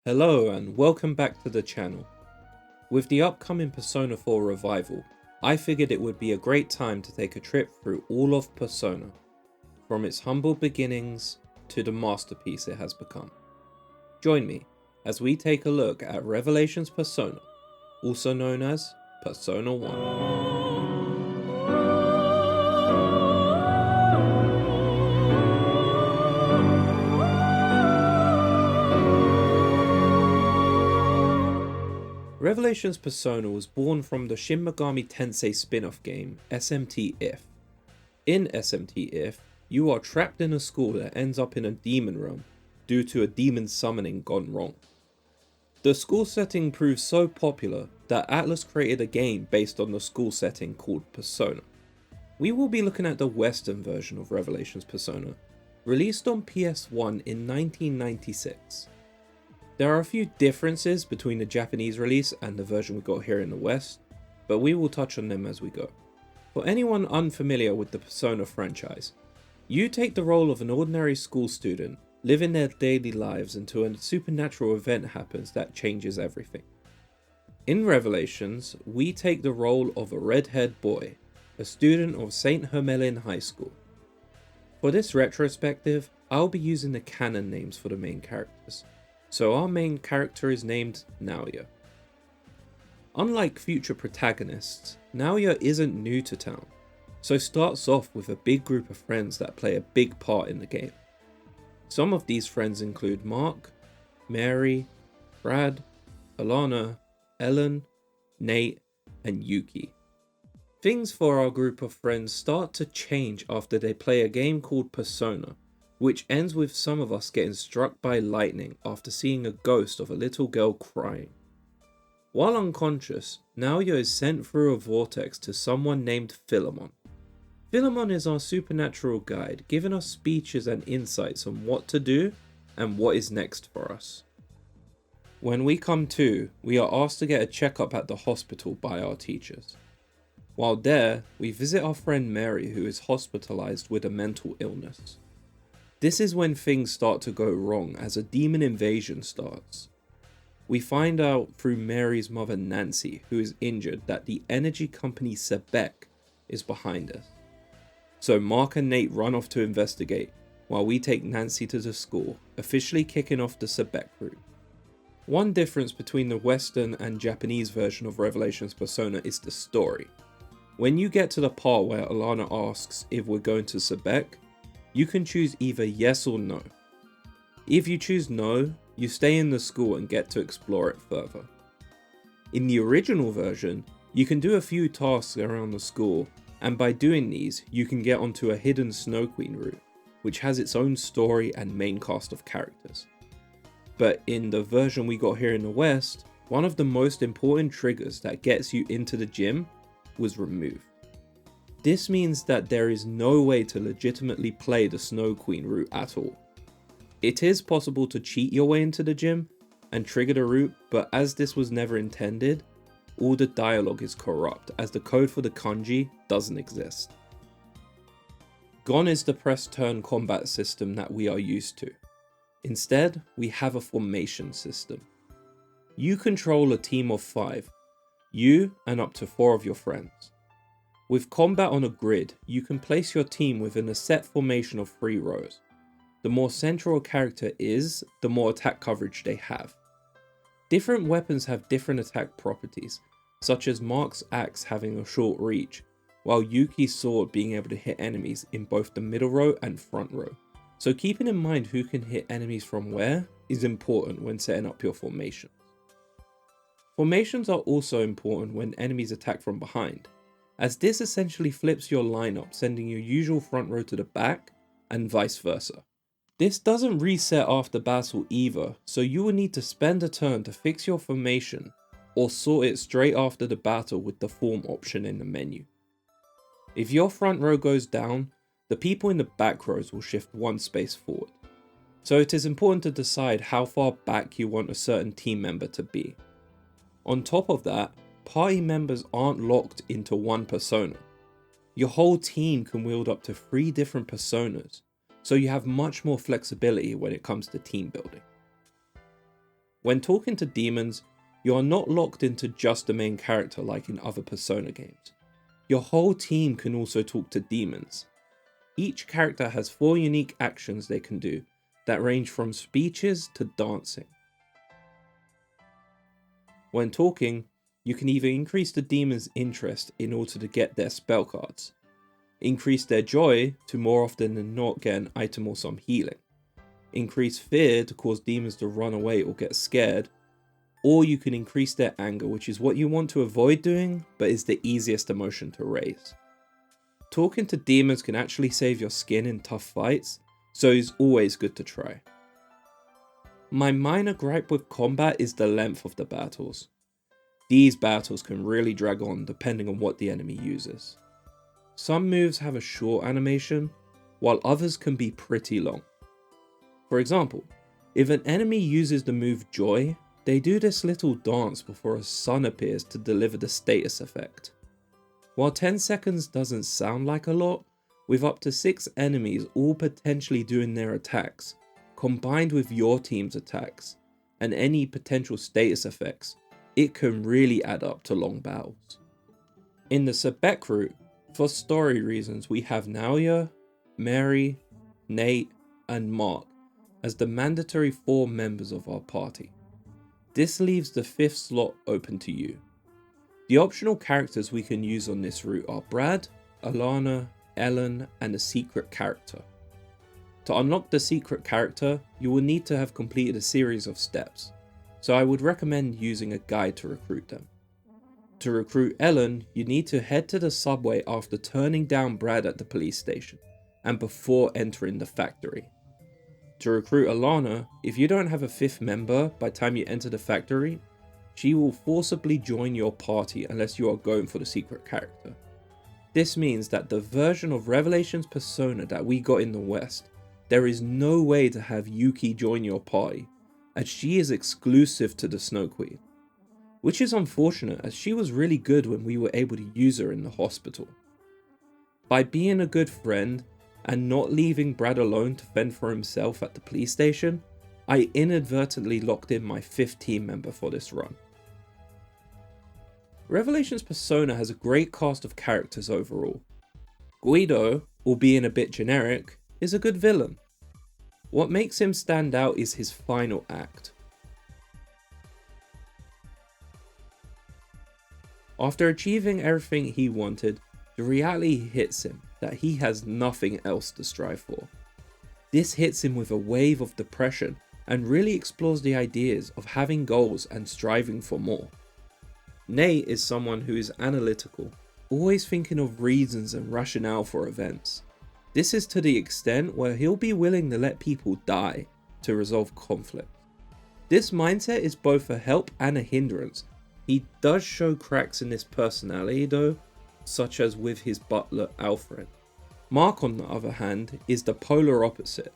Hello and welcome back to the channel. With the upcoming Persona 4 revival, I figured it would be a great time to take a trip through all of Persona, from its humble beginnings to the masterpiece it has become. Join me as we take a look at Revelations Persona, also known as Persona 1. Revelations Persona was born from the Shin Megami Tensei spin-off game SMT If. In SMT If, you are trapped in a school that ends up in a demon realm due to a demon summoning gone wrong. The school setting proved so popular that Atlus created a game based on the school setting called Persona. We will be looking at the Western version of Revelations Persona, released on PS1 in 1996. There are a few differences between the Japanese release and the version we got here in the West, but we will touch on them as we go. For anyone unfamiliar with the Persona franchise, you take the role of an ordinary school student, living their daily lives until a supernatural event happens that changes everything. In Revelations, we take the role of a red-haired boy, a student of St. Hermelin High School. For this retrospective, I'll be using the canon names for the main characters. So our main character is named Naoya. Unlike future protagonists, Naoya isn't new to town, so starts off with a big group of friends that play a big part in the game. Some of these friends include Mark, Mary, Brad, Alana, Ellen, Nate, and Yuki. Things for our group of friends start to change after they play a game called Persona, which ends with some of us getting struck by lightning after seeing a ghost of a little girl crying. While unconscious, Naoya is sent through a vortex to someone named Philemon. Philemon is our supernatural guide, giving us speeches and insights on what to do and what is next for us. When we come to, we are asked to get a checkup at the hospital by our teachers. While there, we visit our friend Mary, who is hospitalized with a mental illness. This is when things start to go wrong as a demon invasion starts. We find out through Mary's mother Nancy, who is injured, that the energy company Sebek is behind us. So Mark and Nate run off to investigate, while we take Nancy to the school, officially kicking off the Sebek route. One difference between the Western and Japanese version of Revelations Persona is the story. When you get to the part where Alana asks if we're going to Sebek, you can choose either yes or no. If you choose no, you stay in the school and get to explore it further. In the original version, you can do a few tasks around the school, and by doing these, you can get onto a hidden Snow Queen route, which has its own story and main cast of characters. But in the version we got here in the West, one of the most important triggers that gets you into the gym was removed. This means that there is no way to legitimately play the Snow Queen route at all. It is possible to cheat your way into the gym and trigger the route, but as this was never intended, all the dialogue is corrupt as the code for the kanji doesn't exist. Gone is the press turn combat system that we are used to. Instead, we have a formation system. You control a team of 5, you and up to 4 of your friends. With combat on a grid, you can place your team within a set formation of 3 rows. The more central a character is, the more attack coverage they have. Different weapons have different attack properties, such as Mark's axe having a short reach, while Yuki's sword being able to hit enemies in both the middle row and front row. So keeping in mind who can hit enemies from where is important when setting up your formations. Formations are also important when enemies attack from behind, as this essentially flips your lineup, sending your usual front row to the back, and vice versa. This doesn't reset after battle either, so you will need to spend a turn to fix your formation, or sort it straight after the battle with the form option in the menu. If your front row goes down, the people in the back rows will shift 1 space forward. So it is important to decide how far back you want a certain team member to be. On top of that, party members aren't locked into one persona. Your whole team can wield up to 3 different personas, so you have much more flexibility when it comes to team building. When talking to demons, you are not locked into just the main character like in other Persona games. Your whole team can also talk to demons. Each character has 4 unique actions they can do that range from speeches to dancing. When talking, you can either increase the demon's interest in order to get their spell cards, increase their joy to more often than not get an item or some healing, increase fear to cause demons to run away or get scared, or you can increase their anger, which is what you want to avoid doing, but is the easiest emotion to raise. Talking to demons can actually save your skin in tough fights, so it's always good to try. My minor gripe with combat is the length of the battles. These battles can really drag on depending on what the enemy uses. Some moves have a short animation, while others can be pretty long. For example, if an enemy uses the move Joy, they do this little dance before a sun appears to deliver the status effect. While 10 seconds doesn't sound like a lot, with up to 6 enemies all potentially doing their attacks, combined with your team's attacks, and any potential status effects, it can really add up to long battles. In the Sebek route, for story reasons, we have Naoya, Mary, Nate, and Mark as the mandatory 4 members of our party. This leaves the 5th slot open to you. The optional characters we can use on this route are Brad, Alana, Ellen, and a secret character. To unlock the secret character, you will need to have completed a series of steps, so I would recommend using a guide to recruit them. To recruit Ellen, you need to head to the subway after turning down Brad at the police station, and before entering the factory. To recruit Alana, if you don't have a 5th member by the time you enter the factory, she will forcibly join your party unless you are going for the secret character. This means that the version of Revelations Persona that we got in the West, there is no way to have Yuki join your party, as she is exclusive to the Snow Queen. Which is unfortunate, as she was really good when we were able to use her in the hospital. By being a good friend, and not leaving Brad alone to fend for himself at the police station, I inadvertently locked in my 5th team member for this run. Revelations Persona has a great cast of characters overall. Guido, albeit a bit generic, is a good villain. What makes him stand out is his final act. After achieving everything he wanted, the reality hits him that he has nothing else to strive for. This hits him with a wave of depression and really explores the ideas of having goals and striving for more. Nate is someone who is analytical, always thinking of reasons and rationale for events. This is to the extent where he'll be willing to let people die to resolve conflict. This mindset is both a help and a hindrance. He does show cracks in this personality though, such as with his butler Alfred. Mark, on the other hand, is the polar opposite.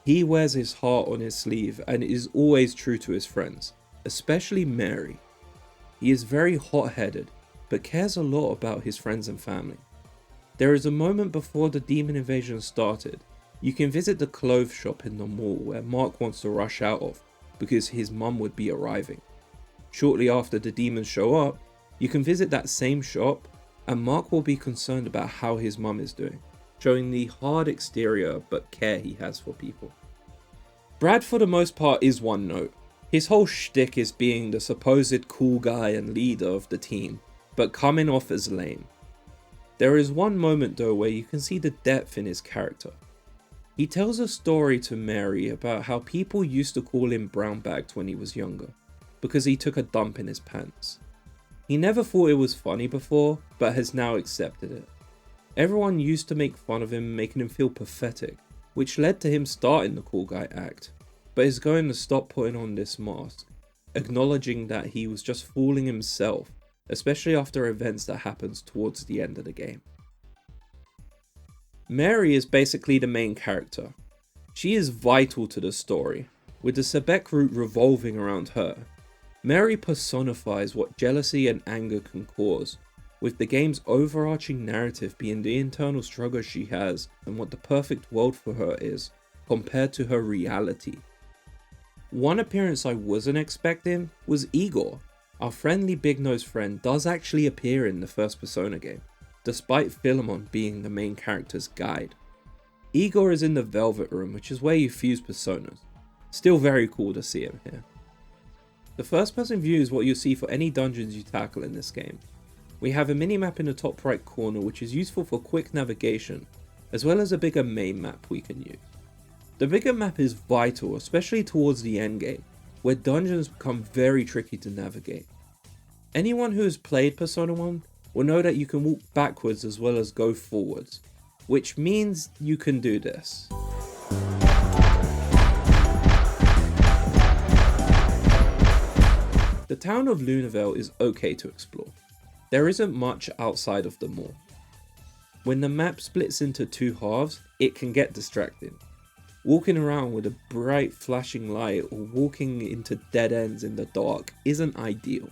He wears his heart on his sleeve and is always true to his friends, especially Mary. He is very hot-headed, but cares a lot about his friends and family. There is a moment before the demon invasion started. You can visit the clothes shop in the mall where Mark wants to rush out of because his mum would be arriving. Shortly after the demons show up, you can visit that same shop and Mark will be concerned about how his mum is doing, showing the hard exterior but care he has for people. Brad for the most part is one note. His whole shtick is being the supposed cool guy and leader of the team, but coming off as lame. There is one moment though where you can see the depth in his character. He tells a story to Mary about how people used to call him brown bagged when he was younger, because he took a dump in his pants. He never thought it was funny before, but has now accepted it. Everyone used to make fun of him, making him feel pathetic, which led to him starting the cool guy act, but is going to stop putting on this mask, acknowledging that he was just fooling himself, especially after events that happens towards the end of the game. Mary is basically the main character. She is vital to the story, with the Sebek route revolving around her. Mary personifies what jealousy and anger can cause, with the game's overarching narrative being the internal struggle she has and what the perfect world for her is, compared to her reality. One appearance I wasn't expecting was Igor. Our friendly big-nosed friend does actually appear in the first Persona game, despite Philemon being the main character's guide. Igor is in the Velvet Room, which is where you fuse personas. Still very cool to see him here. The first person view is what you'll see for any dungeons you tackle in this game. We have a minimap in the top right corner which is useful for quick navigation, as well as a bigger main map we can use. The bigger map is vital, especially towards the endgame, where dungeons become very tricky to navigate. Anyone who has played Persona 1 will know that you can walk backwards as well as go forwards, which means you can do this. The town of Lunavale is okay to explore. There isn't much outside of the mall. When the map splits into two halves, it can get distracting. Walking around with a bright flashing light or walking into dead ends in the dark isn't ideal.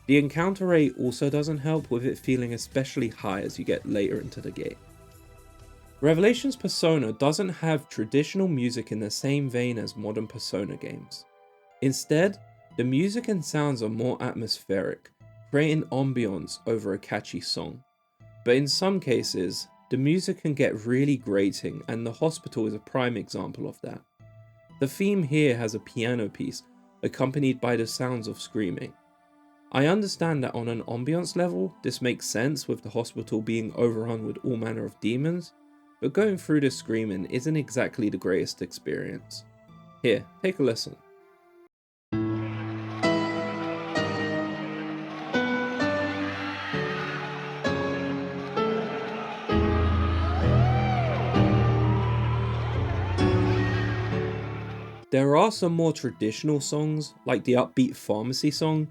The encounter rate also doesn't help, with it feeling especially high as you get later into the game. Revelations Persona doesn't have traditional music in the same vein as modern Persona games. Instead, the music and sounds are more atmospheric, creating ambience over a catchy song. But in some cases, the music can get really grating, and the hospital is a prime example of that. The theme here has a piano piece, accompanied by the sounds of screaming. I understand that on an ambience level, this makes sense with the hospital being overrun with all manner of demons, but going through this screaming isn't exactly the greatest experience. Here, take a listen. There are some more traditional songs, like the upbeat pharmacy song.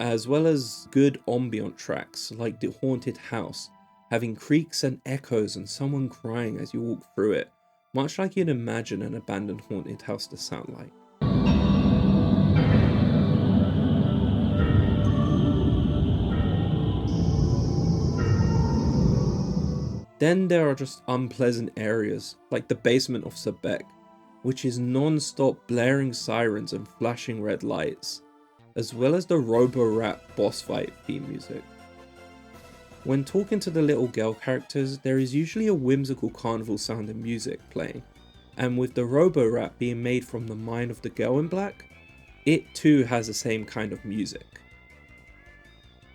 As well as good ambient tracks like The Haunted House, having creaks and echoes and someone crying as you walk through it, much like you'd imagine an abandoned haunted house to sound like. Then there are just unpleasant areas, like the basement of Sebek, which is non-stop blaring sirens and flashing red lights, as well as the Robo-Rat boss fight theme music. When talking to the little girl characters, there is usually a whimsical carnival sounding music playing, and with the Robo-Rat being made from the mind of the girl in black, it too has the same kind of music.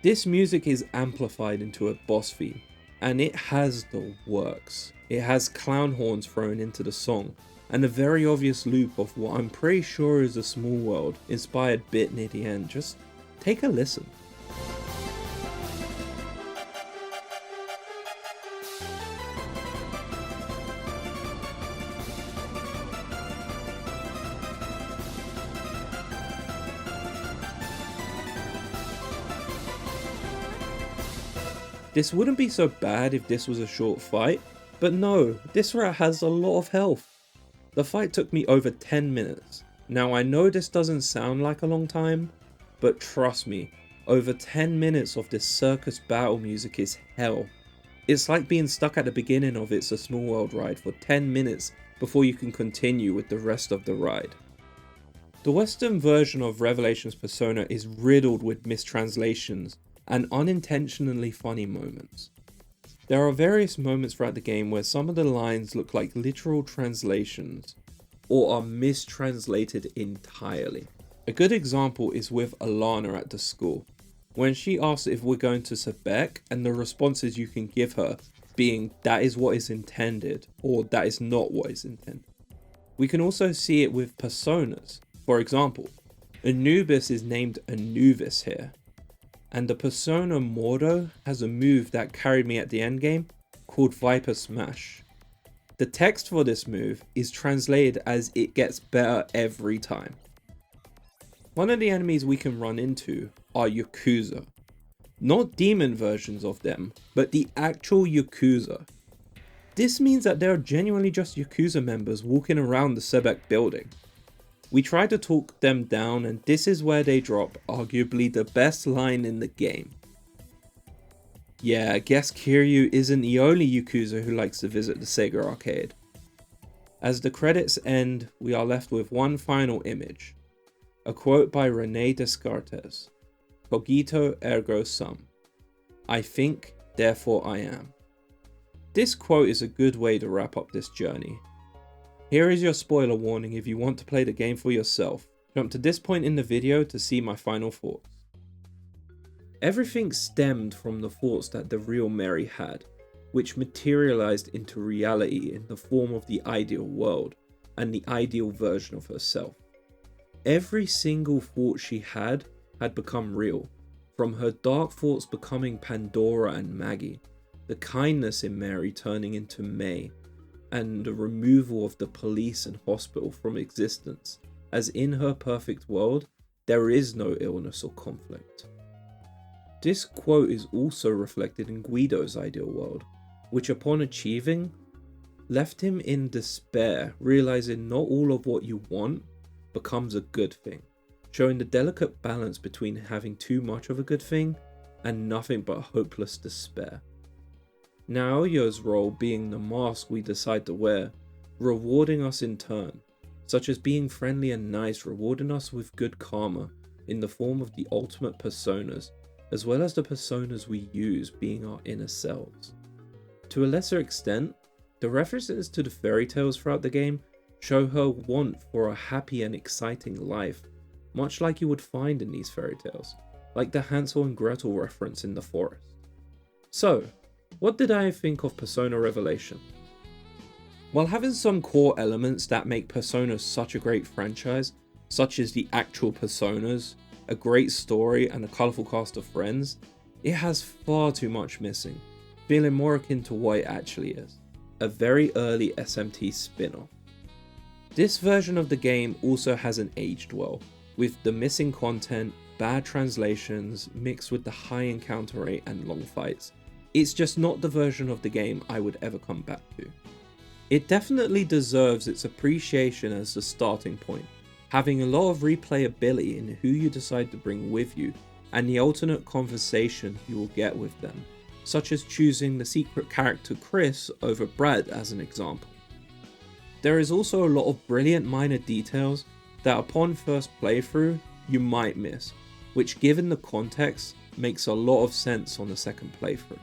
This music is amplified into a boss theme, and it has the works. It has clown horns thrown into the song, and a very obvious loop of what I'm pretty sure is a Small World inspired bit near the end. Just take a listen. This wouldn't be so bad if this was a short fight, but no, this rat has a lot of health. The fight took me over 10 minutes. Now I know this doesn't sound like a long time, but trust me, over 10 minutes of this circus battle music is hell. It's like being stuck at the beginning of It's a Small World ride for 10 minutes before you can continue with the rest of the ride. The Western version of Revelations Persona is riddled with mistranslations and unintentionally funny moments. There are various moments throughout the game where some of the lines look like literal translations or are mistranslated entirely. A good example is with Alana at the school, when she asks if we're going to Sebek and the responses you can give her being "that is what is intended" or "that is not what is intended." We can also see it with personas. For example, Anubis is named Anubis here, and the persona Mordo has a move that carried me at the endgame called Viper Smash. The text for this move is translated as "it gets better every time." One of the enemies we can run into are Yakuza. Not demon versions of them, but the actual Yakuza. This means that there are genuinely just Yakuza members walking around the Sebek building. We try to talk them down, and this is where they drop arguably the best line in the game. Yeah, I guess Kiryu isn't the only Yakuza who likes to visit the Sega arcade. As the credits end, we are left with one final image. A quote by Rene Descartes. Cogito ergo sum. I think, therefore I am. This quote is a good way to wrap up this journey. Here is your spoiler warning if you want to play the game for yourself. Jump to this point in the video to see my final thoughts. Everything stemmed from the thoughts that the real Mary had, which materialized into reality in the form of the ideal world and the ideal version of herself. Every single thought she had become real, from her dark thoughts becoming Pandora and Maggie, the kindness in Mary turning into May, and the removal of the police and hospital from existence, as in her perfect world, there is no illness or conflict. This quote is also reflected in Guido's ideal world, which upon achieving, left him in despair, realizing not all of what you want becomes a good thing, showing the delicate balance between having too much of a good thing and nothing but hopeless despair. Naoya's role being the mask we decide to wear, rewarding us in turn, such as being friendly and nice, rewarding us with good karma in the form of the ultimate personas, as well as the personas we use being our inner selves. To a lesser extent, the references to the fairy tales throughout the game show her want for a happy and exciting life, much like you would find in these fairy tales, like the Hansel and Gretel reference in the forest. So, what did I think of Persona Revelation? While having some core elements that make Persona such a great franchise, such as the actual personas, a great story and a colourful cast of friends, it has far too much missing, feeling more akin to what it actually is, a very early SMT spin-off. This version of the game also hasn't aged well, with the missing content, bad translations, mixed with the high encounter rate and long fights. It's just not the version of the game I would ever come back to. It definitely deserves its appreciation as the starting point, having a lot of replayability in who you decide to bring with you and the alternate conversation you will get with them, such as choosing the secret character Chris over Brad as an example. There is also a lot of brilliant minor details that upon first playthrough you might miss, which given the context makes a lot of sense on the second playthrough.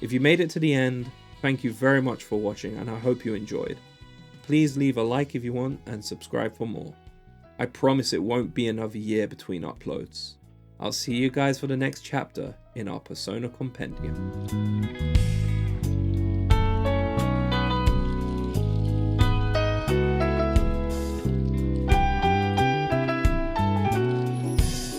If you made it to the end, thank you very much for watching and I hope you enjoyed. Please leave a like if you want and subscribe for more. I promise it won't be another year between uploads. I'll see you guys for the next chapter in our Persona Compendium.